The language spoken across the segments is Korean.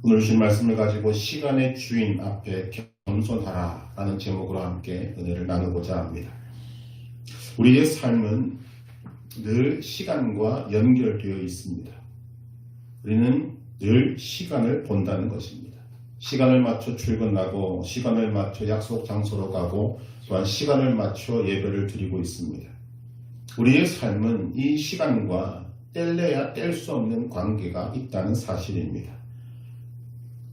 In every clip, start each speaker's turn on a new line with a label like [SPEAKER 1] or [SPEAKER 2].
[SPEAKER 1] 오늘 주신 말씀을 가지고 시간의 주인 앞에 겸손하라 라는 제목으로 함께 은혜를 나누고자 합니다. 우리의 삶은 늘 시간과 연결되어 있습니다. 우리는 늘 시간을 본다는 것입니다. 시간을 맞춰 출근하고 시간을 맞춰 약속 장소로 가고 또한 시간을 맞춰 예배를 드리고 있습니다. 우리의 삶은 이 시간과 뗄래야 뗄 수 없는 관계가 있다는 사실입니다.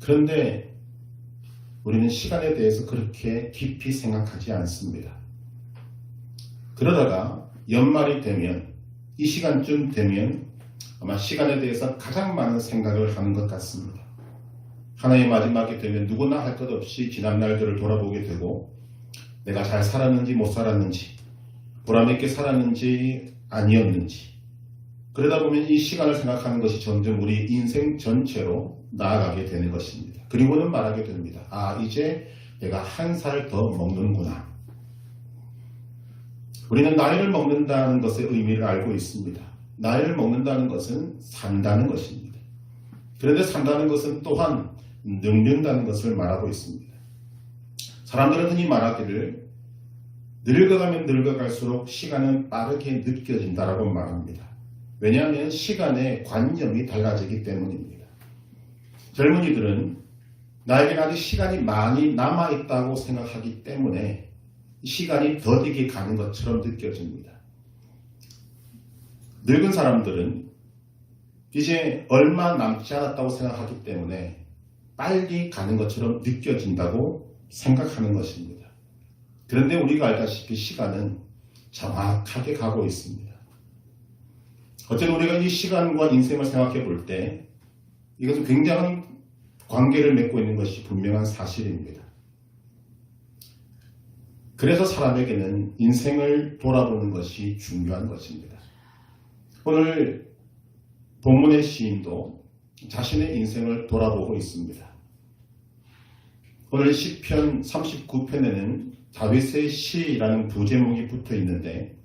[SPEAKER 1] 그런데 우리는 시간에 대해서 그렇게 깊이 생각하지 않습니다. 그러다가 연말이 되면 이 시간쯤 되면 아마 시간에 대해서 가장 많은 생각을 하는 것 같습니다. 하나의 마지막이 되면 누구나 할 것 없이 지난 날들을 돌아보게 되고 내가 잘 살았는지 못 살았는지 보람있게 살았는지 아니었는지 그러다 보면 이 시간을 생각하는 것이 점점 우리 인생 전체로 나아가게 되는 것입니다. 그리고는 말하게 됩니다. 이제 내가 한 살 더 먹는구나. 우리는 나이를 먹는다는 것의 의미를 알고 있습니다. 나이를 먹는다는 것은 산다는 것입니다. 그런데 산다는 것은 또한 늙는다는 것을 말하고 있습니다. 사람들은 흔히 말하기를 늙어가면 늙어갈수록 시간은 빠르게 느껴진다라고 말합니다. 왜냐하면 시간의 관념이 달라지기 때문입니다. 젊은이들은 나에게는 아직 시간이 많이 남아있다고 생각하기 때문에 시간이 더디게 가는 것처럼 느껴집니다. 늙은 사람들은 이제 얼마 남지 않았다고 생각하기 때문에 빨리 가는 것처럼 느껴진다고 생각하는 것입니다. 그런데 우리가 알다시피 시간은 정확하게 가고 있습니다. 어쨌든 우리가 이 시간과 인생을 생각해 볼 때 이것은 굉장한 관계를 맺고 있는 것이 분명한 사실입니다. 그래서 사람에게는 인생을 돌아보는 것이 중요한 것입니다. 오늘 본문의 시인도 자신의 인생을 돌아보고 있습니다. 오늘 시편 39편에는 다윗의 시라는 부제목이 붙어 있는데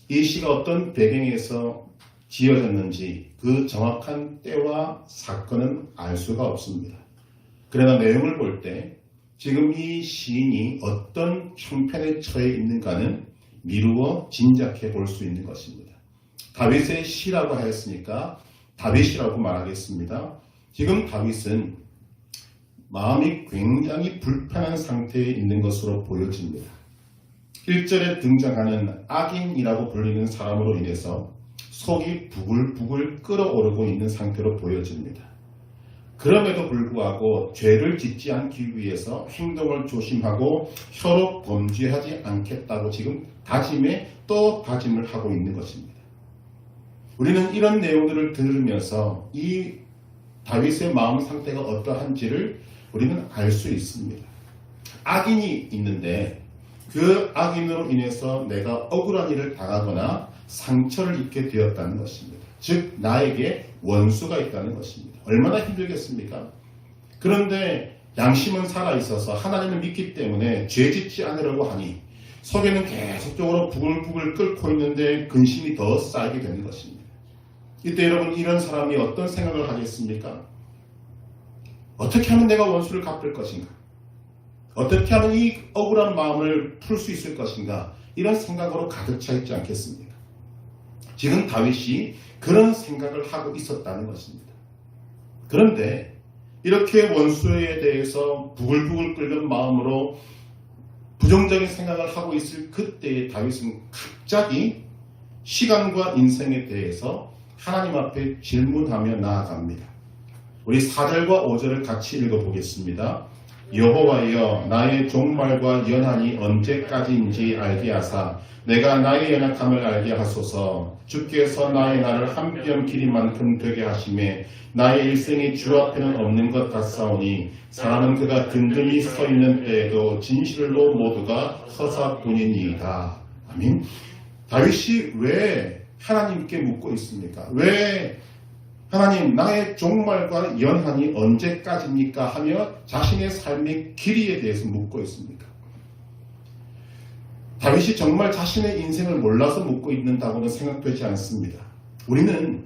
[SPEAKER 1] 이 시가 어떤 배경에서 지어졌는지 그 정확한 때와 사건은 알 수가 없습니다. 그러나 내용을 볼 때 지금 이 시인이 어떤 형편에 처해 있는가는 미루어 짐작해 볼 수 있는 것입니다. 다윗의 시라고 하였으니까 다윗이라고 말하겠습니다. 지금 다윗은 마음이 굉장히 불편한 상태에 있는 것으로 보여집니다. 1절에 등장하는 악인이라고 불리는 사람으로 인해서 속이 부글부글 끓어오르고 있는 상태로 보여집니다. 그럼에도 불구하고 죄를 짓지 않기 위해서 행동을 조심하고 혀로 범죄하지 않겠다고 지금 다짐에 또 다짐을 하고 있는 것입니다. 우리는 이런 내용들을 들으면서 이 다윗의 마음 상태가 어떠한지를 우리는 알 수 있습니다. 악인이 있는데 그 악인으로 인해서 내가 억울한 일을 당하거나 상처를 입게 되었다는 것입니다. 즉 나에게 원수가 있다는 것입니다. 얼마나 힘들겠습니까? 그런데 양심은 살아있어서 하나님을 믿기 때문에 죄짓지 않으려고 하니 속에는 계속적으로 부글부글 끓고 있는데 근심이 더 쌓이게 되는 것입니다. 이때 여러분 이런 사람이 어떤 생각을 하겠습니까? 어떻게 하면 내가 원수를 갚을 것인가? 어떻게 하면 이 억울한 마음을 풀 수 있을 것인가? 이런 생각으로 가득 차 있지 않겠습니까? 지금 다윗이 그런 생각을 하고 있었다는 것입니다. 그런데 이렇게 원수에 대해서 부글부글 끓는 마음으로 부정적인 생각을 하고 있을 그때의 다윗은 갑자기 시간과 인생에 대해서 하나님 앞에 질문하며 나아갑니다. 우리 4절과 5절을 같이 읽어보겠습니다. 여호와여 나의 종말과 연한이 언제까지인지 알게 하사 내가 나의 연약함을 알게 하소서. 주께서 나의 날을 한 뼘 길이만큼 되게 하심에 나의 일생이 주 앞에는 없는 것 같사오니 사람은 그가 든든히 서 있는 때에도 진실로 모두가 허사뿐이니이다. 아멘. 다윗이 왜 하나님께 묻고 있습니까? 왜 하나님 나의 종말과 연한이 언제까지입니까? 하며 자신의 삶의 길이에 대해서 묻고 있습니까? 다윗이 정말 자신의 인생을 몰라서 묻고 있는다고는 생각되지 않습니다. 우리는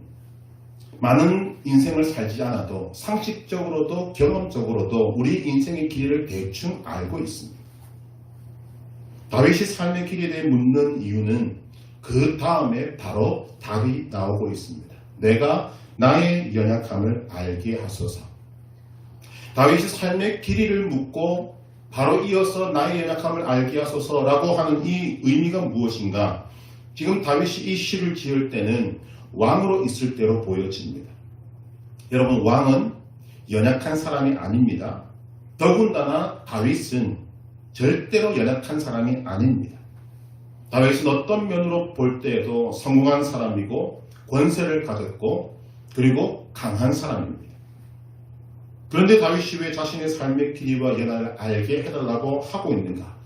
[SPEAKER 1] 많은 인생을 살지 않아도 상식적으로도 경험적으로도 우리 인생의 길을 대충 알고 있습니다. 다윗이 삶의 길에 대해 묻는 이유는 그 다음에 바로 답이 나오고 있습니다. 내가 나의 연약함을 알게 하소서. 다윗이 삶의 길이를 묻고 바로 이어서 나의 연약함을 알게 하소서라고 하는 이 의미가 무엇인가? 지금 다윗이 이 시를 지을 때는 왕으로 있을 때로 보여집니다. 여러분, 왕은 연약한 사람이 아닙니다. 더군다나 다윗은 절대로 연약한 사람이 아닙니다. 다윗은 어떤 면으로 볼 때에도 성공한 사람이고 권세를 가졌고 그리고 강한 사람입니다. 그런데 다윗이 왜 자신의 삶의 길이와 연약을 알게 해달라고 하고 있는가?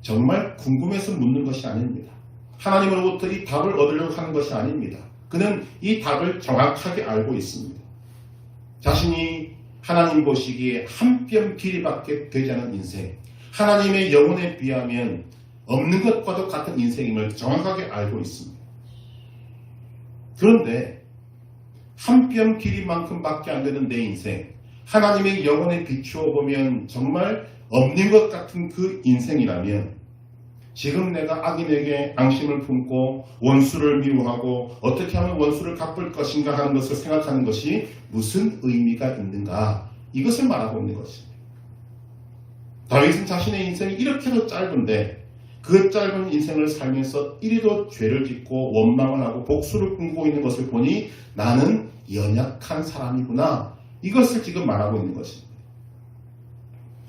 [SPEAKER 1] 정말 궁금해서 묻는 것이 아닙니다. 하나님으로부터 이 답을 얻으려고 하는 것이 아닙니다. 그는 이 답을 정확하게 알고 있습니다. 자신이 하나님 보시기에 한 뼘 길이밖에 되지 않은 인생, 하나님의 영혼에 비하면 없는 것과도 같은 인생임을 정확하게 알고 있습니다. 그런데 한 뼘 길이만큼밖에 안 되는 내 인생, 하나님의 영혼에 비추어 보면 정말 없는 것 같은 그 인생이라면 지금 내가 악인에게 앙심을 품고 원수를 미워하고 어떻게 하면 원수를 갚을 것인가 하는 것을 생각하는 것이 무슨 의미가 있는가, 이것을 말하고 있는 것입니다. 다윗은 자신의 인생이 이렇게도 짧은데 그 짧은 인생을 살면서 이리도 죄를 짓고 원망을 하고 복수를 꿈꾸고 있는 것을 보니 나는 연약한 사람이구나, 이것을 지금 말하고 있는 것입니다.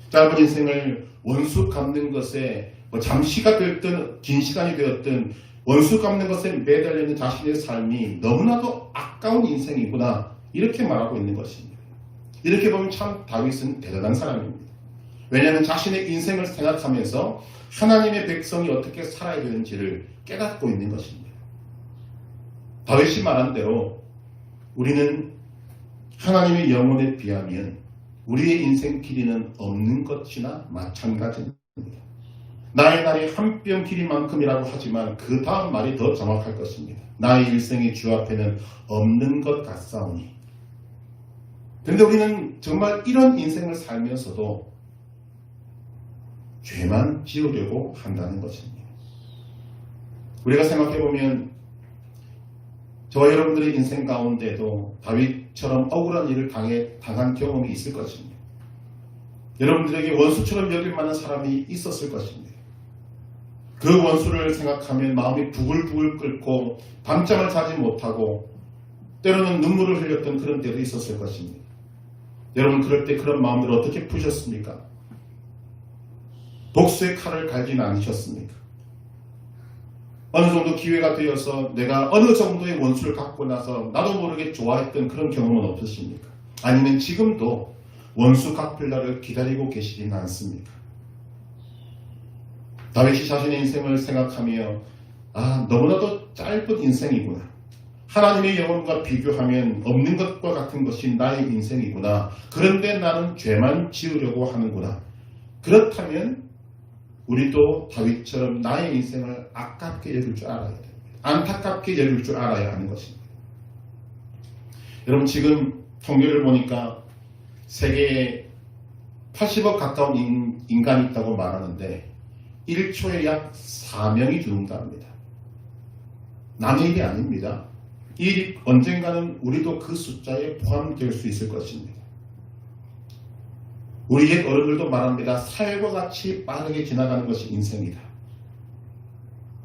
[SPEAKER 1] 짧은 인생을 원수 갚는 것에 잠시가 되었든 긴 시간이 되었든 원수 갚는 것에 매달려 있는 자신의 삶이 너무나도 아까운 인생이구나, 이렇게 말하고 있는 것입니다. 이렇게 보면 참 다윗은 대단한 사람입니다. 왜냐하면 자신의 인생을 생각하면서 하나님의 백성이 어떻게 살아야 되는지를 깨닫고 있는 것입니다. 다윗이 말한 대로 우리는 하나님의 영혼에 비하면 우리의 인생 길이는 없는 것이나 마찬가지입니다. 나의 날이 한 뼘 길이만큼이라고 하지만 그 다음 말이 더 정확할 것입니다. 나의 일생이 주 앞에는 없는 것 같사오니. 그런데 우리는 정말 이런 인생을 살면서도 죄만 지으려고 한다는 것입니다. 우리가 생각해보면 저와 여러분들의 인생 가운데도 다윗처럼 억울한 일을 당한 경험이 있을 것입니다. 여러분들에게 원수처럼 여길 만한 사람이 있었을 것입니다. 그 원수를 생각하면 마음이 부글부글 끓고 밤잠을 자지 못하고 때로는 눈물을 흘렸던 그런 때도 있었을 것입니다. 여러분, 그럴 때 그런 마음들을 어떻게 푸셨습니까? 복수의 칼을 갈지는 않으셨습니까? 어느 정도 기회가 되어서 내가 어느 정도의 원수를 갖고 나서 나도 모르게 좋아했던 그런 경험은 없으십니까? 아니면 지금도 원수 갚을 날을 기다리고 계시지는 않습니까? 다윗이 자신의 인생을 생각하며 너무나도 짧은 인생이구나. 하나님의 영혼과 비교하면 없는 것과 같은 것이 나의 인생이구나. 그런데 나는 죄만 지으려고 하는구나. 그렇다면 우리도 다윗처럼 나의 인생을 아깝게 여길 줄 알아야 됩니다. 안타깝게 여길 줄 알아야 하는 것입니다. 여러분, 지금 통계를 보니까 세계에 80억 가까운 인간이 있다고 말하는데 1초에 약 4명이 죽는다 합니다. 남의 일이 아닙니다. 이 일이 언젠가는 우리도 그 숫자에 포함될 수 있을 것입니다. 우리 옛 어른들도 말합니다. 살과 같이 빠르게 지나가는 것이 인생이다.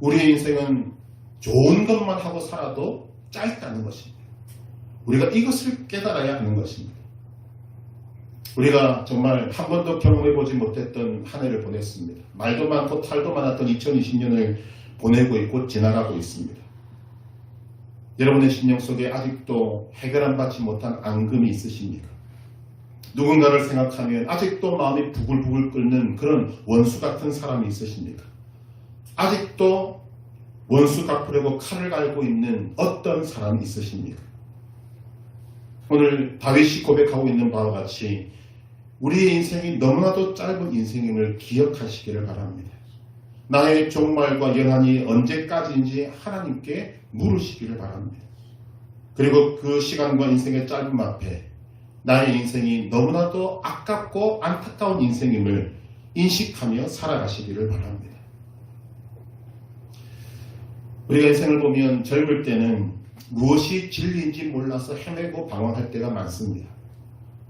[SPEAKER 1] 우리의 인생은 좋은 것만 하고 살아도 짧다는 것입니다. 우리가 이것을 깨달아야 하는 것입니다. 우리가 정말 한 번도 경험해보지 못했던 한 해를 보냈습니다. 말도 많고 탈도 많았던 2020년을 보내고 있고 지나가고 있습니다. 여러분의 심령 속에 아직도 해결안 받지 못한 앙금이 있으십니까? 누군가를 생각하면 아직도 마음이 부글부글 끓는 그런 원수 같은 사람이 있으십니까? 아직도 원수 갚으려고 칼을 갈고 있는 어떤 사람이 있으십니까? 오늘 다윗이 고백하고 있는 바와 같이 우리의 인생이 너무나도 짧은 인생임을 기억하시기를 바랍니다. 나의 종말과 연한이 언제까지인지 하나님께 물으시기를 바랍니다. 그리고 그 시간과 인생의 짧음 앞에 나의 인생이 너무나도 아깝고 안타까운 인생임을 인식하며 살아가시기를 바랍니다. 우리가 인생을 보면 젊을 때는 무엇이 진리인지 몰라서 헤매고 방황할 때가 많습니다.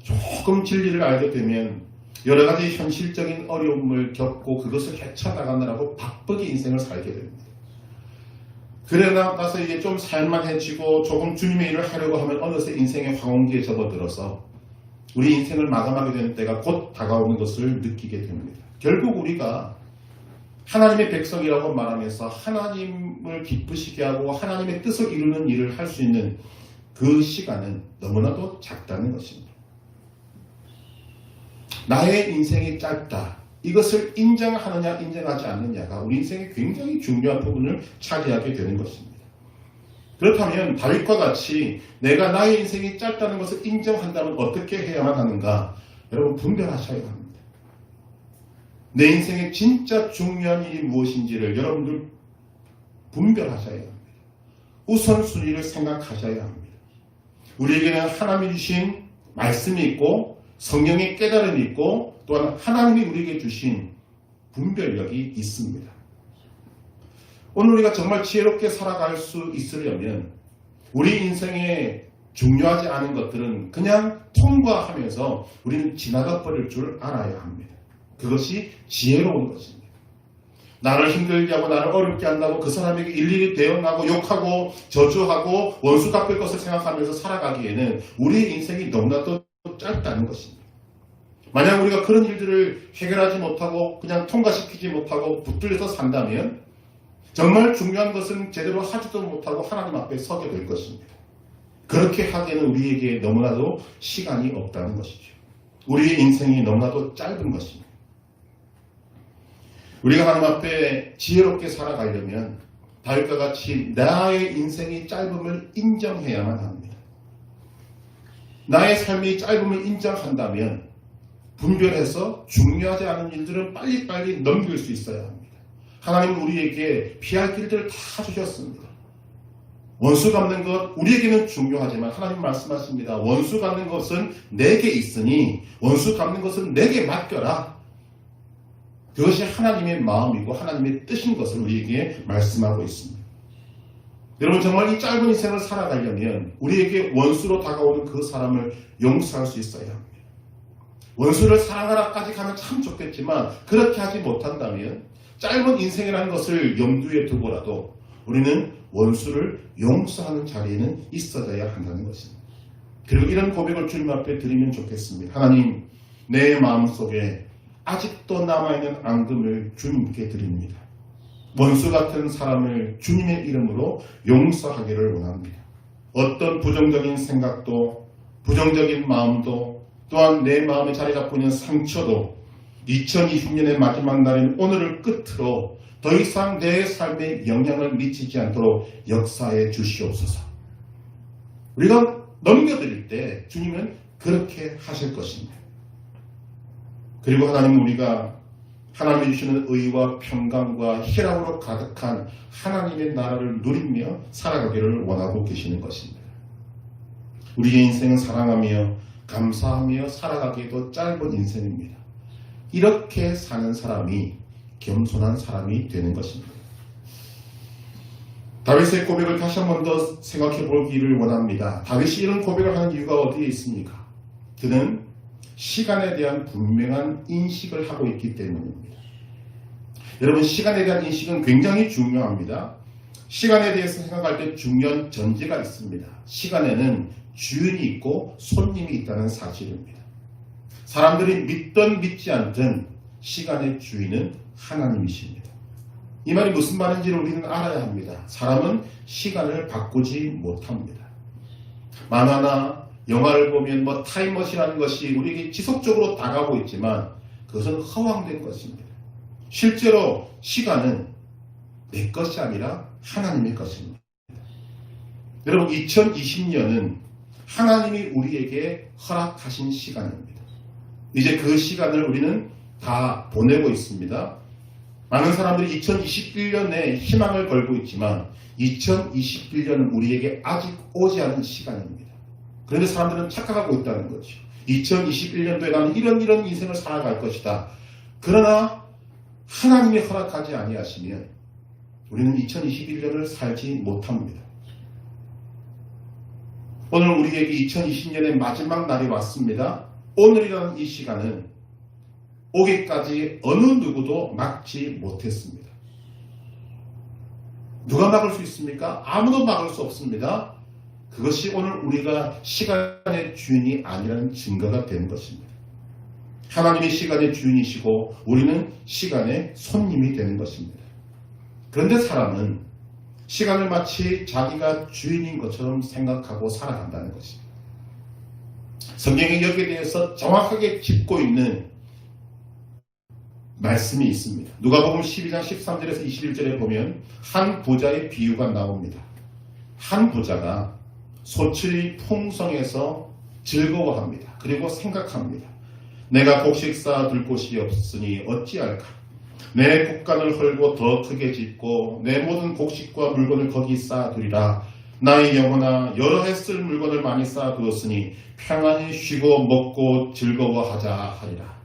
[SPEAKER 1] 조금 진리를 알게 되면 여러 가지 현실적인 어려움을 겪고 그것을 헤쳐나가느라고 바쁘게 인생을 살게 됩니다. 그러다 나서 이제 좀 살만해지고 조금 주님의 일을 하려고 하면 어느새 인생의 황혼기에 접어들어서 우리 인생을 마감하게 되는 때가 곧 다가오는 것을 느끼게 됩니다. 결국 우리가 하나님의 백성이라고 말하면서 하나님을 기쁘시게 하고 하나님의 뜻을 이루는 일을 할 수 있는 그 시간은 너무나도 작다는 것입니다. 나의 인생이 짧다. 이것을 인정하느냐 인정하지 않느냐가 우리 인생의 굉장히 중요한 부분을 차지하게 되는 것입니다. 그렇다면 다윗과 같이 내가 나의 인생이 짧다는 것을 인정한다면 어떻게 해야만 하는가? 여러분 분별하셔야 합니다. 내 인생의 진짜 중요한 일이 무엇인지를 여러분들 분별하셔야 합니다. 우선순위를 생각하셔야 합니다. 우리에게는 하나님이 주신 말씀이 있고 성령의 깨달음이 있고 또한 하나님이 우리에게 주신 분별력이 있습니다. 오늘 우리가 정말 지혜롭게 살아갈 수 있으려면 우리 인생에 중요하지 않은 것들은 그냥 통과하면서 우리는 지나가 버릴 줄 알아야 합니다. 그것이 지혜로운 것입니다. 나를 힘들게 하고 나를 어렵게 한다고 그 사람에게 일일이 대응하고 욕하고 저주하고 원수 갚을 것을 생각하면서 살아가기에는 우리의 인생이 너무나도 짧다는 것입니다. 만약 우리가 그런 일들을 해결하지 못하고 그냥 통과시키지 못하고 붙들려서 산다면 정말 중요한 것은 제대로 하지도 못하고 하나님 앞에 서게 될 것입니다. 그렇게 하기에는 우리에게 너무나도 시간이 없다는 것이죠. 우리의 인생이 너무나도 짧은 것입니다. 우리가 하나님 앞에 지혜롭게 살아가려면 다윗과 같이 나의 인생이 짧음을 인정해야만 합니다. 나의 삶이 짧음을 인정한다면 분별해서 중요하지 않은 일들은 빨리빨리 넘길 수 있어야 합니다. 하나님은 우리에게 피할 길들을 다 주셨습니다. 원수 갚는 것 우리에게는 중요하지만 하나님 말씀하십니다. 원수 갚는 것은 내게 있으니 원수 갚는 것은 내게 맡겨라. 그것이 하나님의 마음이고 하나님의 뜻인 것을 우리에게 말씀하고 있습니다. 여러분 정말 이 짧은 인생을 살아가려면 우리에게 원수로 다가오는 그 사람을 용서할 수 있어야 합니다. 원수를 사랑하라까지 가면 참 좋겠지만 그렇게 하지 못한다면 짧은 인생이라는 것을 염두에 두고라도 우리는 원수를 용서하는 자리에는 있어야 한다는 것입니다. 그리고 이런 고백을 주님 앞에 드리면 좋겠습니다. 하나님, 내 마음속에 아직도 남아있는 앙금을 주님께 드립니다. 원수 같은 사람을 주님의 이름으로 용서하기를 원합니다. 어떤 부정적인 생각도 부정적인 마음도 또한 내 마음에 자리 잡고 있는 상처도 2020년의 마지막 날인 오늘을 끝으로 더 이상 내 삶에 영향을 미치지 않도록 역사해 주시옵소서. 우리가 넘겨드릴 때 주님은 그렇게 하실 것입니다. 그리고 하나님은 우리가 하나님이 주시는 의와 평강과 희락으로 가득한 하나님의 나라를 누리며 살아가기를 원하고 계시는 것입니다. 우리의 인생은 사랑하며 감사하며 살아가기에도 짧은 인생입니다. 이렇게 사는 사람이 겸손한 사람이 되는 것입니다. 다윗의 고백을 다시 한 번 더 생각해 보기를 원합니다. 다윗이 이런 고백을 하는 이유가 어디에 있습니까? 그는 시간에 대한 분명한 인식을 하고 있기 때문입니다. 여러분 시간에 대한 인식은 굉장히 중요합니다. 시간에 대해서 생각할 때 중요한 전제가 있습니다. 시간에는 주인이 있고 손님이 있다는 사실입니다. 사람들이 믿든 믿지 않든 시간의 주인은 하나님이십니다. 이 말이 무슨 말인지를 우리는 알아야 합니다. 사람은 시간을 바꾸지 못합니다. 만화나 영화를 보면 타임머신이라는 것이 우리에게 지속적으로 다가오고 있지만 그것은 허황된 것입니다. 실제로 시간은 내 것이 아니라 하나님의 것입니다. 여러분 2020년은 하나님이 우리에게 허락하신 시간입니다. 이제 그 시간을 우리는 다 보내고 있습니다. 많은 사람들이 2021년에 희망을 걸고 있지만 2021년은 우리에게 아직 오지 않은 시간입니다. 그런데 사람들은 착각하고 있다는 거죠. 2021년도에 나는 이런 인생을 살아갈 것이다. 그러나 하나님이 허락하지 아니하시면 우리는 2021년을 살지 못합니다. 오늘 우리에게 2020년의 마지막 날이 왔습니다. 오늘이라는 이 시간은 오기까지 어느 누구도 막지 못했습니다. 누가 막을 수 있습니까? 아무도 막을 수 없습니다. 그것이 오늘 우리가 시간의 주인이 아니라는 증거가 되는 것입니다. 하나님이 시간의 주인이시고 우리는 시간의 손님이 되는 것입니다. 그런데 사람은 시간을 마치 자기가 주인인 것처럼 생각하고 살아간다는 것입니다. 성경에 여기에 대해서 정확하게 짚고 있는 말씀이 있습니다. 누가복음 12장 13절에서 21절에 보면 한 부자의 비유가 나옵니다. 한 부자가 소출이 풍성해서 즐거워합니다. 그리고 생각합니다. 내가 곡식 쌓아둘 곳이 없으니 어찌할까? 내 곡간을 헐고 더 크게 짓고 내 모든 곡식과 물건을 거기 쌓아두리라. 나의 영혼아 여러 해 쓸 물건을 많이 쌓아두었으니 평안히 쉬고 먹고 즐거워하자 하리라.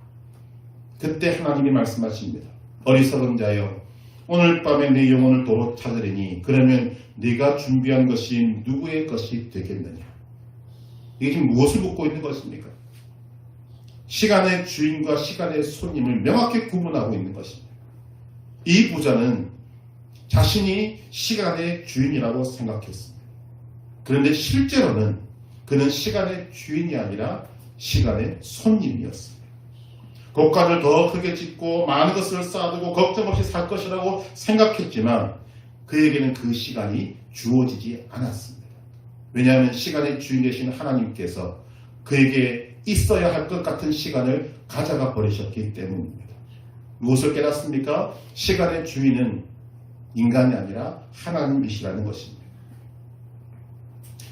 [SPEAKER 1] 그때 하나님이 말씀하십니다. 어리석은 자여 오늘 밤에 내 영혼을 도로 찾으리니 그러면 네가 준비한 것이 누구의 것이 되겠느냐. 이게 지금 무엇을 묻고 있는 것입니까? 시간의 주인과 시간의 손님을 명확히 구분하고 있는 것입니다. 이 부자는 자신이 시간의 주인이라고 생각했습니다. 그런데 실제로는 그는 시간의 주인이 아니라 시간의 손님이었습니다. 곡간을 더 크게 짓고 많은 것을 쌓아두고 걱정 없이 살 것이라고 생각했지만 그에게는 그 시간이 주어지지 않았습니다. 왜냐하면 시간의 주인 되신 하나님께서 그에게 있어야 할 것 같은 시간을 가져가 버리셨기 때문입니다. 무엇을 깨닫습니까? 시간의 주인은 인간이 아니라 하나님이시라는 것입니다.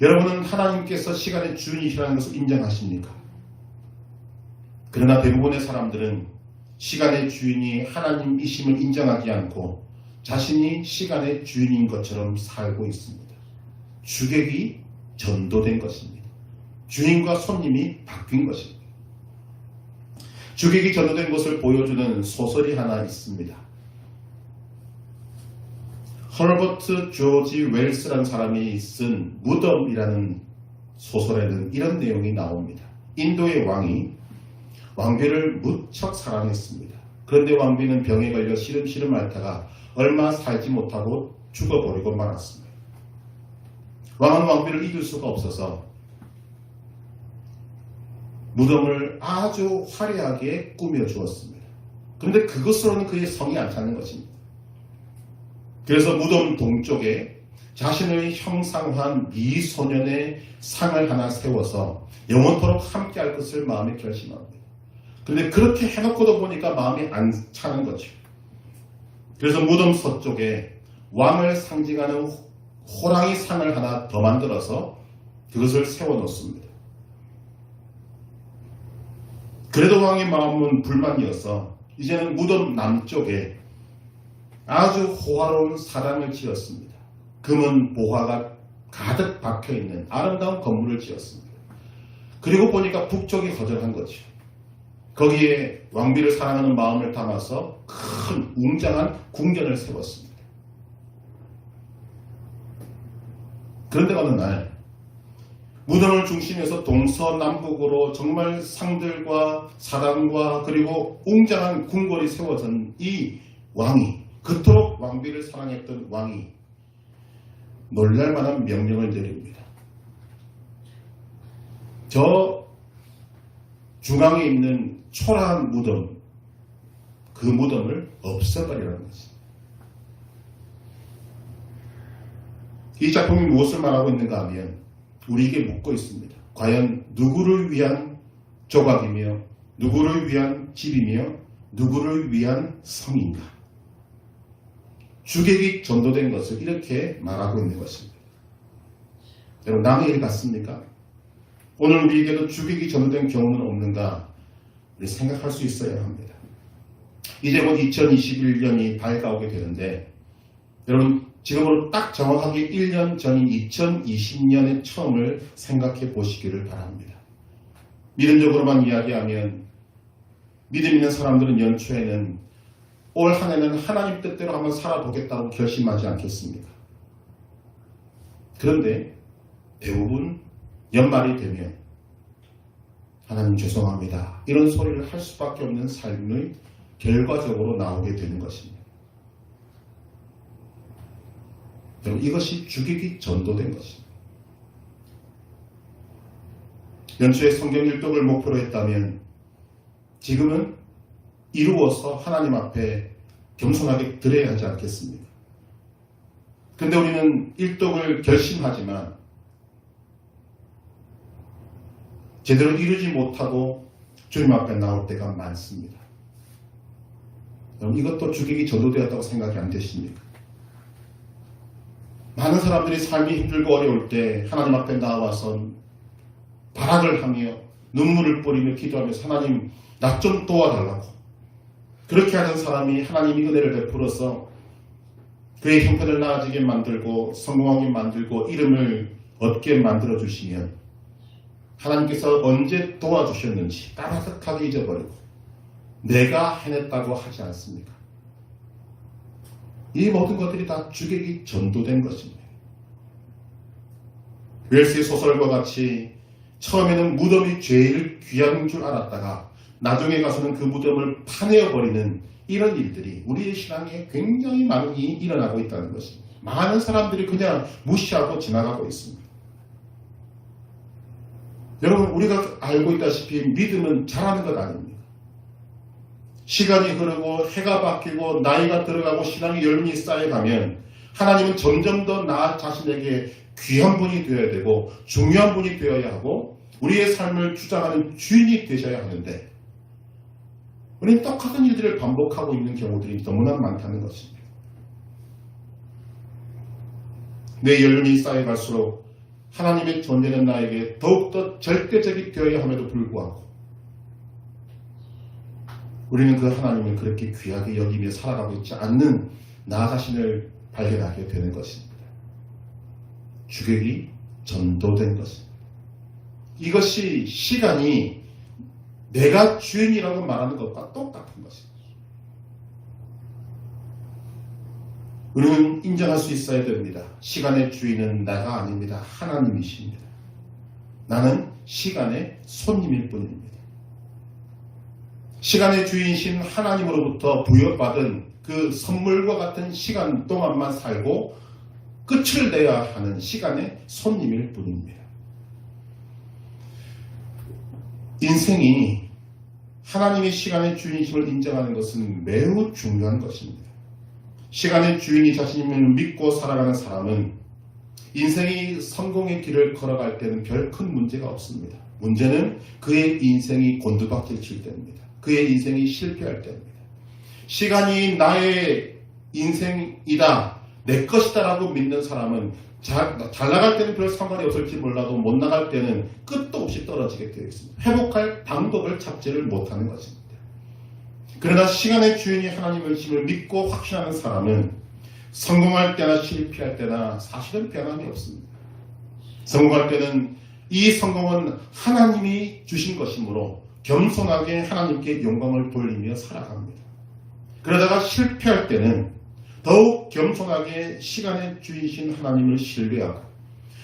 [SPEAKER 1] 여러분은 하나님께서 시간의 주인이시라는 것을 인정하십니까? 그러나 대부분의 사람들은 시간의 주인이 하나님이심을 인정하지 않고 자신이 시간의 주인인 것처럼 살고 있습니다. 주객이 전도된 것입니다. 주인과 손님이 바뀐 것입니다. 주객이 전도된 것을 보여주는 소설이 하나 있습니다. 허버트 조지 웰스라는 사람이 쓴 무덤이라는 소설에는 이런 내용이 나옵니다. 인도의 왕이 왕비를 무척 사랑했습니다. 그런데 왕비는 병에 걸려 시름시름 앓다가 얼마 살지 못하고 죽어버리고 말았습니다. 왕은 왕비를 잊을 수가 없어서 무덤을 아주 화려하게 꾸며주었습니다. 그런데 그것으로는 그의 성이 안 차는 것입니다. 그래서 무덤 동쪽에 자신을 형상화한 미소년의 상을 하나 세워서 영원토록 함께할 것을 마음에 결심합니다. 그런데 그렇게 해놓고도 보니까 마음이 안 차는 거죠. 그래서 무덤 서쪽에 왕을 상징하는 호랑이 상을 하나 더 만들어서 그것을 세워놓습니다. 그래도 왕의 마음은 불만이어서 이제는 무덤 남쪽에 아주 호화로운 사당을 지었습니다. 금은 보화가 가득 박혀있는 아름다운 건물을 지었습니다. 그리고 보니까 북쪽이 허전한 거죠. 거기에 왕비를 사랑하는 마음을 담아서 큰 웅장한 궁전을 세웠습니다. 그런데 어느 날 무덤을 중심에서 동서남북으로 정말 상들과 사당과 그리고 웅장한 궁궐이 세워진 이 왕이, 그토록 왕비를 사랑했던 왕이 놀랄만한 명령을 내립니다. 저 중앙에 있는 초라한 무덤, 그 무덤을 없애버리라는 것입니다. 이 작품이 무엇을 말하고 있는가 하면 우리에게 묻고 있습니다. 과연 누구를 위한 조각이며 누구를 위한 집이며 누구를 위한 성인가? 주객이 전도된 것을 이렇게 말하고 있는 것입니다. 여러분, 남의 일 같습니까? 오늘 우리에게도 주객이 전도된 경우는 없는가? 우리 생각할 수 있어야 합니다. 이제 곧 2021년이 밝아오게 되는데 여러분 지금으로 딱 정확하게 1년 전인 2020년의 처음을 생각해 보시기를 바랍니다. 믿음적으로만 이야기하면 믿음 있는 사람들은 연초에는 올 한 해는 하나님 뜻대로 한번 살아보겠다고 결심하지 않겠습니까? 그런데 대부분 연말이 되면 하나님 죄송합니다. 이런 소리를 할 수밖에 없는 삶의 결과적으로 나오게 되는 것입니다. 여러분 이것이 주객이 전도된 것입니다. 연초에 성경 일독을 목표로 했다면 지금은 이루어서 하나님 앞에 겸손하게 드려야 하지 않겠습니까? 그런데 우리는 일독을 결심하지만 제대로 이루지 못하고 주님 앞에 나올 때가 많습니다. 여러분 이것도 주객이 전도되었다고 생각이 안 되십니까? 많은 사람들이 삶이 힘들고 어려울 때 하나님 앞에 나와서 발악을 하며 눈물을 뿌리며 기도하면서 하나님 나 좀 도와달라고 그렇게 하는 사람이 하나님이 은혜를 베풀어서 그의 형편을 나아지게 만들고 성공하게 만들고 이름을 얻게 만들어 주시면 하나님께서 언제 도와주셨는지 따뜻하게 잊어버리고 내가 해냈다고 하지 않습니까? 이 모든 것들이 다 주객이 전도된 것입니다. 웰스의 소설과 같이 처음에는 무덤이 제일 귀한 줄 알았다가 나중에 가서는 그 무덤을 파내어버리는 이런 일들이 우리의 신앙에 굉장히 많이 일어나고 있다는 것입니다. 많은 사람들이 그냥 무시하고 지나가고 있습니다. 여러분 우리가 알고 있다시피 믿음은 잘하는 것 아닙니까? 시간이 흐르고 해가 바뀌고 나이가 들어가고 신앙의 열매이 쌓여가면 하나님은 점점 더 나 자신에게 귀한 분이 되어야 되고 중요한 분이 되어야 하고 우리의 삶을 주장하는 주인이 되셔야 하는데 우리는 똑같은 일들을 반복하고 있는 경우들이 너무나 많다는 것입니다. 내 연륜이 쌓여갈수록 하나님의 존재는 나에게 더욱더 절대적이 되어야 함에도 불구하고 우리는 그 하나님을 그렇게 귀하게 여기며 살아가고 있지 않는 나 자신을 발견하게 되는 것입니다. 주객이 전도된 것입니다. 이것이 시간이 내가 주인이라고 말하는 것과 똑같은 것입니다. 우리는 인정할 수 있어야 됩니다. 시간의 주인은 내가 아닙니다. 하나님이십니다. 나는 시간의 손님일 뿐입니다. 시간의 주인이신 하나님으로부터 부여받은 그 선물과 같은 시간 동안만 살고 끝을 내야 하는 시간의 손님일 뿐입니다. 인생이 하나님의 시간의 주인이심을 인정하는 것은 매우 중요한 것입니다. 시간의 주인이 자신임을 믿고 살아가는 사람은 인생이 성공의 길을 걸어갈 때는 별 큰 문제가 없습니다. 문제는 그의 인생이 곤두박질 칠 때입니다. 그의 인생이 실패할 때입니다. 시간이 나의 인생이다, 내 것이다 라고 믿는 사람은 잘 나갈 때는 별 상관이 없을지 몰라도 못 나갈 때는 끝도 없이 떨어지게 되어 있습니다. 회복할 방법을 찾지를 못하는 것입니다. 그러나 시간의 주인이 하나님이심을 믿고 확신하는 사람은 성공할 때나 실패할 때나 사실은 변함이 없습니다. 성공할 때는 이 성공은 하나님이 주신 것이므로 겸손하게 하나님께 영광을 돌리며 살아갑니다. 그러다가 실패할 때는 더욱 겸손하게 시간의 주이신 하나님을 신뢰하고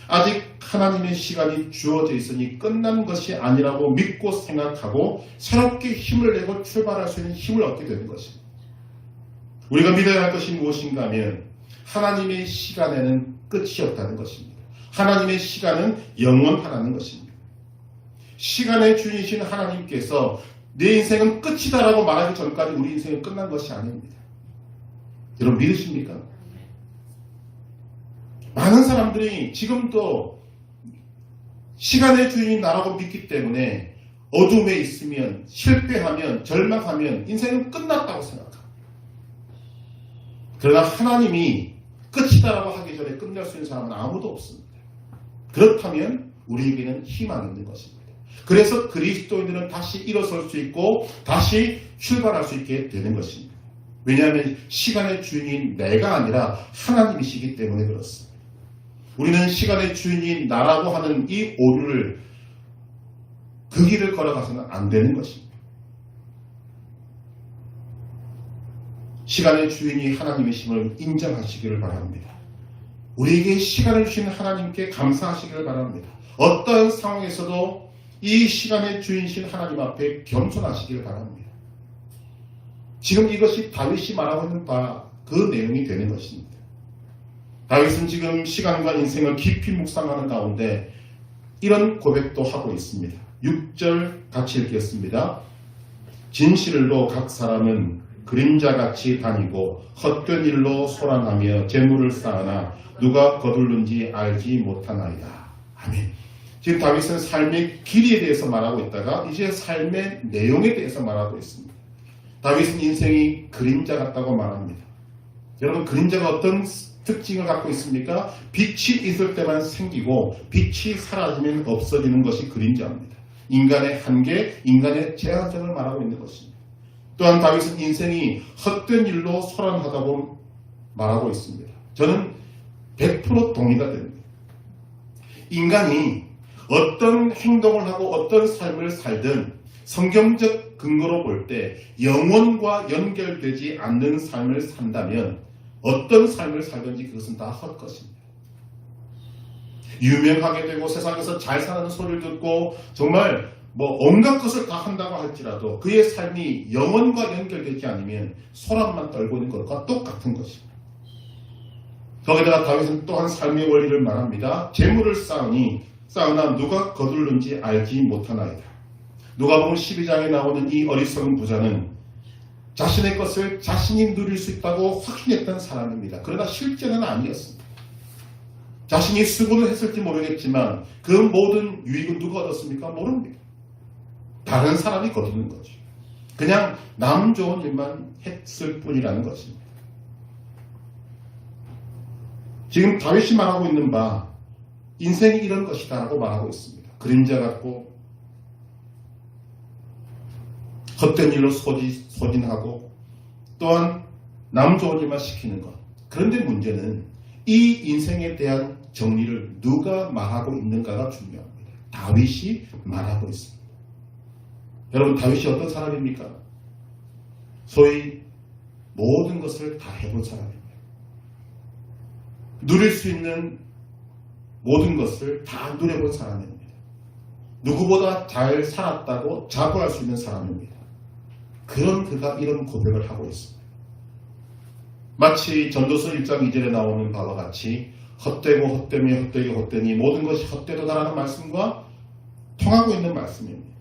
[SPEAKER 1] 아직 하나님의 시간이 주어져 있으니 끝난 것이 아니라고 믿고 생각하고 새롭게 힘을 내고 출발할 수 있는 힘을 얻게 되는 것입니다. 우리가 믿어야 할 것이 무엇인가 하면 하나님의 시간에는 끝이 없다는 것입니다. 하나님의 시간은 영원하다는 것입니다. 시간의 주인이신 하나님께서 내 인생은 끝이다라고 말하기 전까지 우리 인생은 끝난 것이 아닙니다. 여러분 믿으십니까? 많은 사람들이 지금도 시간의 주인이 나라고 믿기 때문에 어둠에 있으면 실패하면 절망하면 인생은 끝났다고 생각합니다. 그러나 하나님이 끝이다라고 하기 전에 끝낼 수 있는 사람은 아무도 없습니다. 그렇다면 우리에게는 희망이 있는 것입니다. 그래서 그리스도인들은 다시 일어설 수 있고 다시 출발할 수 있게 되는 것입니다. 왜냐하면 시간의 주인인 내가 아니라 하나님이시기 때문에 그렇습니다. 우리는 시간의 주인인 나라고 하는 이 오류를 그 길을 걸어가서는 안 되는 것입니다. 시간의 주인이 하나님이심을 인정하시기를 바랍니다. 우리에게 시간을 주신 하나님께 감사하시기를 바랍니다. 어떠한 상황에서도 이 시간의 주인이신 하나님 앞에 겸손하시기를 바랍니다. 지금 이것이 다윗이 말하고 있는 바 그 내용이 되는 것입니다. 다윗은 지금 시간과 인생을 깊이 묵상하는 가운데 이런 고백도 하고 있습니다. 6절 같이 읽겠습니다. 진실로 각 사람은 그림자같이 다니고 헛된 일로 소란하며 재물을 쌓으나 누가 거둘는지 알지 못하나이다. 아멘. 지금 다윗은 삶의 길이에 대해서 말하고 있다가 이제 삶의 내용에 대해서 말하고 있습니다. 다윗은 인생이 그림자 같다고 말합니다. 여러분, 그림자가 어떤 특징을 갖고 있습니까? 빛이 있을 때만 생기고 빛이 사라지면 없어지는 것이 그림자입니다. 인간의 한계, 인간의 제한점을 말하고 있는 것입니다. 또한 다윗은 인생이 헛된 일로 소란하다고 말하고 있습니다. 저는 100% 동의가 됩니다. 인간이 어떤 행동을 하고 어떤 삶을 살든 성경적 근거로 볼 때 영혼과 연결되지 않는 삶을 산다면 어떤 삶을 살든지 그것은 다 헛것입니다. 유명하게 되고 세상에서 잘 사는 소리를 듣고 정말 온갖 것을 다 한다고 할지라도 그의 삶이 영혼과 연결되지 않으면 소란만 떨고 있는 것과 똑같은 것입니다. 거기다가 다윗은 또한 삶의 원리를 말합니다. 재물을 쌓으나 누가 거둘는지 알지 못하나이다. 누가복음 12장에 나오는 이 어리석은 부자는 자신의 것을 자신이 누릴 수 있다고 확신했던 사람입니다. 그러나 실제는 아니었습니다. 자신이 수고를 했을지 모르겠지만 그 모든 유익은 누가 얻었습니까? 모릅니다. 다른 사람이 거두는 거죠. 그냥 남 좋은 일만 했을 뿐이라는 것입니다. 지금 다윗이 말하고 있는 바 인생이 이런 것이다 라고 말하고 있습니다. 그림자 같고 헛된 일로 소진하고 또한 남 좋은 일만 시키는 것. 그런데 문제는 이 인생에 대한 정리를 누가 말하고 있는가가 중요합니다. 다윗이 말하고 있습니다. 여러분, 다윗이 어떤 사람입니까? 소위 모든 것을 다 해본 사람입니다. 누릴 수 있는 모든 것을 다 누려본 사람입니다. 누구보다 잘 살았다고 자부할 수 있는 사람입니다. 그런 그가 이런 고백을 하고 있습니다. 마치 전도서 1장 2절에 나오는 바와 같이 헛되고 헛되며 헛되게 헛되니 모든 것이 헛되도다라는 말씀과 통하고 있는 말씀입니다.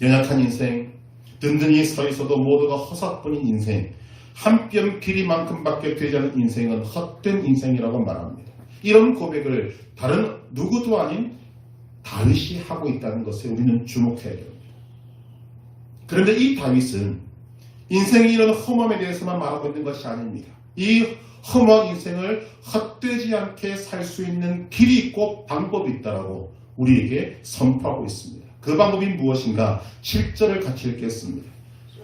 [SPEAKER 1] 연약한 인생, 든든히 서 있어도 모두가 허사뿐인 인생, 한 뼘 길이만큼밖에 되지 않은 인생은 헛된 인생이라고 말합니다. 이런 고백을 다른 누구도 아닌 다윗이 하고 있다는 것에 우리는 주목해야 됩니다. 그런데 이 다윗은 인생의 이런 험함에 대해서만 말하고 있는 것이 아닙니다. 이 험한 인생을 헛되지 않게 살 수 있는 길이 있고 방법이 있다고 우리에게 선포하고 있습니다. 그 방법이 무엇인가? 7절을 같이 읽겠습니다.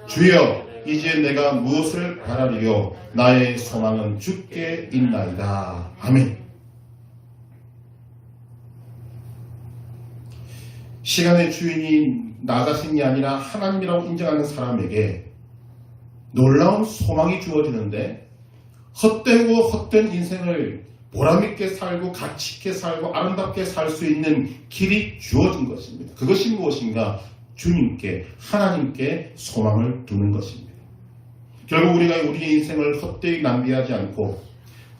[SPEAKER 1] 주여, 이제 내가 무엇을 바라리요? 나의 소망은 주께 있나이다. 아멘. 시간의 주인이 나 자신이 아니라 하나님이라고 인정하는 사람에게 놀라운 소망이 주어지는데 헛되고 헛된 인생을 보람있게 살고 가치있게 살고 아름답게 살 수 있는 길이 주어진 것입니다. 그것이 무엇인가? 주님께, 하나님께 소망을 두는 것입니다. 결국 우리가 우리의 인생을 헛되이 낭비하지 않고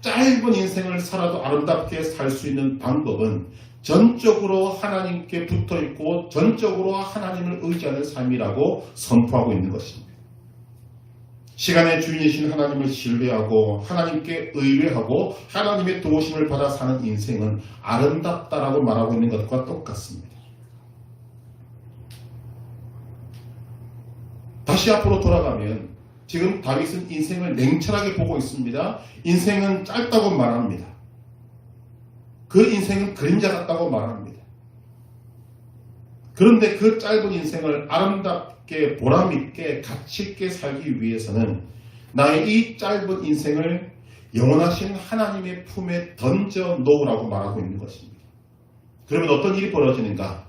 [SPEAKER 1] 짧은 인생을 살아도 아름답게 살 수 있는 방법은 전적으로 하나님께 붙어있고 전적으로 하나님을 의지하는 삶이라고 선포하고 있는 것입니다. 시간의 주인이신 하나님을 신뢰하고 하나님께 의뢰하고 하나님의 도우심을 받아 사는 인생은 아름답다라고 말하고 있는 것과 똑같습니다. 다시 앞으로 돌아가면 지금 다윗은 인생을 냉철하게 보고 있습니다. 인생은 짧다고 말합니다. 그 인생은 그림자 같다고 말합니다. 그런데 그 짧은 인생을 아름답게 보람있게 가치있게 살기 위해서는 나의 이 짧은 인생을 영원하신 하나님의 품에 던져 놓으라고 말하고 있는 것입니다. 그러면 어떤 일이 벌어지는가?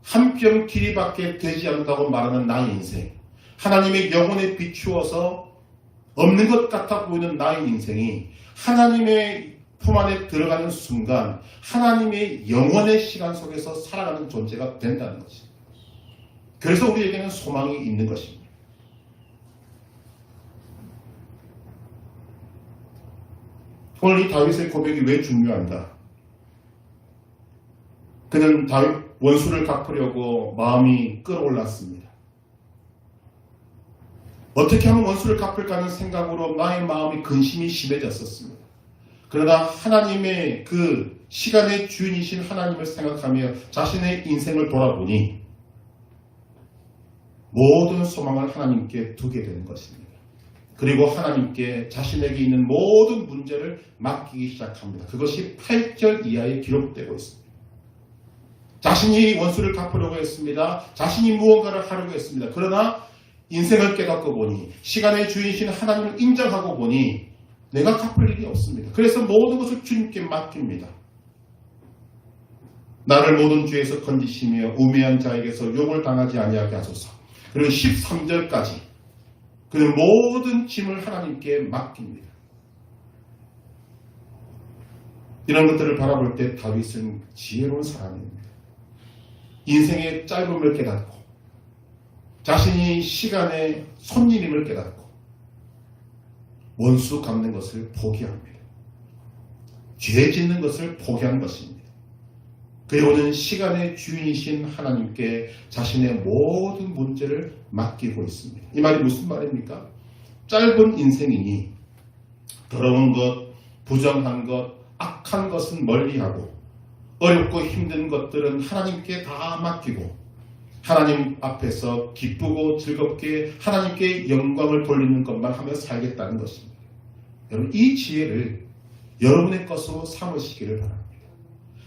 [SPEAKER 1] 한 뼘 길이밖에 되지 않는다고 말하는 나의 인생, 하나님의 영혼에 비추어서 없는 것 같아 보이는 나의 인생이 하나님의 품 안에 들어가는 순간 하나님의 영원의 시간 속에서 살아가는 존재가 된다는 것입니다. 그래서 우리에게는 소망이 있는 것입니다. 오늘 이 다윗의 고백이 왜 중요한가? 그는 다윗 원수를 갚으려고 마음이 끌어올랐습니다. 어떻게 하면 원수를 갚을까 하는 생각으로 나의 마음이 근심이 심해졌었습니다. 그러나 하나님의 그 시간의 주인이신 하나님을 생각하며 자신의 인생을 돌아보니 모든 소망을 하나님께 두게 되는 것입니다. 그리고 하나님께 자신에게 있는 모든 문제를 맡기기 시작합니다. 그것이 8절 이하에 기록되고 있습니다. 자신이 원수를 갚으려고 했습니다. 자신이 무언가를 하려고 했습니다. 그러나 인생을 깨닫고 보니 시간의 주인이신 하나님을 인정하고 보니 내가 갚을 일이 없습니다. 그래서 모든 것을 주님께 맡깁니다. 나를 모든 죄에서 건지시며 우매한 자에게서 욕을 당하지 아니하게 하소서. 그리고 13절까지 그는 모든 짐을 하나님께 맡깁니다. 이런 것들을 바라볼 때 다윗은 지혜로운 사람입니다. 인생의 짧음을 깨닫고 자신이 시간의 손님임을 깨닫고 원수 갚는 것을 포기합니다. 죄 짓는 것을 포기한 것입니다. 그리고는 시간의 주인이신 하나님께 자신의 모든 문제를 맡기고 있습니다. 이 말이 무슨 말입니까? 짧은 인생이니 더러운 것, 부정한 것, 악한 것은 멀리하고 어렵고 힘든 것들은 하나님께 다 맡기고 하나님 앞에서 기쁘고 즐겁게 하나님께 영광을 돌리는 것만 하며 살겠다는 것입니다. 여러분, 이 지혜를 여러분의 것으로 삼으시기를 바랍니다.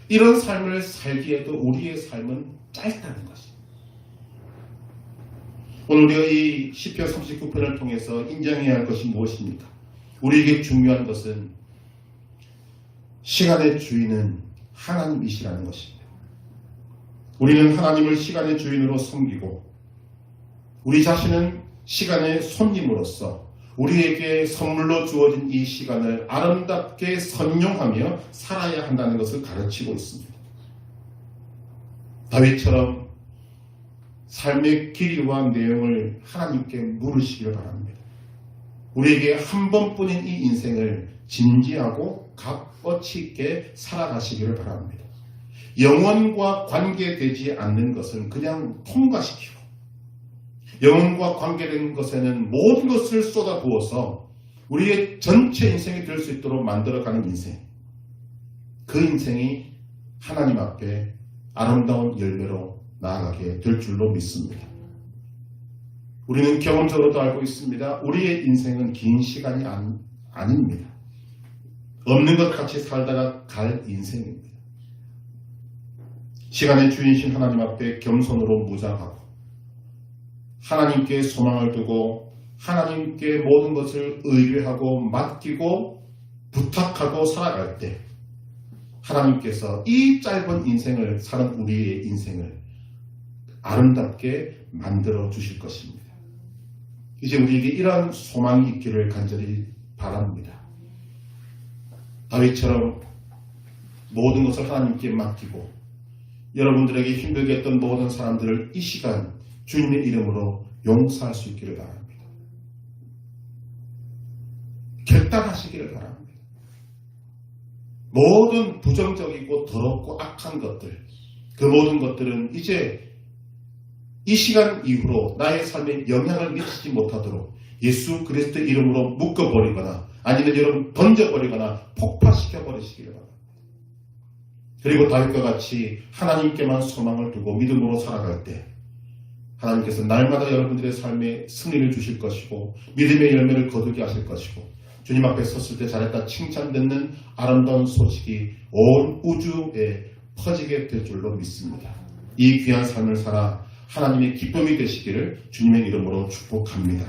[SPEAKER 1] 이런 삶을 살기에도 우리의 삶은 짧다는 것입니다. 오늘 우리가 이 시편 39편을 통해서 인정해야 할 것이 무엇입니까? 우리에게 중요한 것은 시간의 주인은 하나님이시라는 것입니다. 우리는 하나님을 시간의 주인으로 섬기고 우리 자신은 시간의 손님으로서 우리에게 선물로 주어진 이 시간을 아름답게 선용하며 살아야 한다는 것을 가르치고 있습니다. 다윗처럼 삶의 길이와 내용을 하나님께 물으시기를 바랍니다. 우리에게 한 번뿐인 이 인생을 진지하고 값어치 있게 살아가시기를 바랍니다. 영혼과 관계되지 않는 것은 그냥 통과시키고 영혼과 관계된 것에는 모든 것을 쏟아부어서 우리의 전체 인생이 될 수 있도록 만들어가는 인생, 그 인생이 하나님 앞에 아름다운 열매로 나아가게 될 줄로 믿습니다. 우리는 경험적으로도 알고 있습니다. 우리의 인생은 긴 시간이 아닙니다. 없는 것 같이 살다가 갈 인생입니다. 시간의 주인이신 하나님 앞에 겸손으로 무장하고 하나님께 소망을 두고 하나님께 모든 것을 의뢰하고 맡기고 부탁하고 살아갈 때 하나님께서 이 짧은 인생을 사는 우리의 인생을 아름답게 만들어 주실 것입니다. 이제 우리에게 이러한 소망이 있기를 간절히 바랍니다. 다윗처럼 모든 것을 하나님께 맡기고 여러분들에게 힘들게 했던 모든 사람들을 이 시간 주님의 이름으로 용서할 수 있기를 바랍니다. 결단하시기를 바랍니다. 모든 부정적이고 더럽고 악한 것들, 그 모든 것들은 이제 이 시간 이후로 나의 삶에 영향을 미치지 못하도록 예수 그리스도의 이름으로 묶어버리거나 아니면 여러분 던져버리거나 폭파시켜버리시기를 바랍니다. 그리고 다윗과 같이 하나님께만 소망을 두고 믿음으로 살아갈 때 하나님께서 날마다 여러분들의 삶에 승리를 주실 것이고 믿음의 열매를 거두게 하실 것이고 주님 앞에 섰을 때 잘했다 칭찬받는 아름다운 소식이 온 우주에 퍼지게 될 줄로 믿습니다. 이 귀한 삶을 살아 하나님의 기쁨이 되시기를 주님의 이름으로 축복합니다.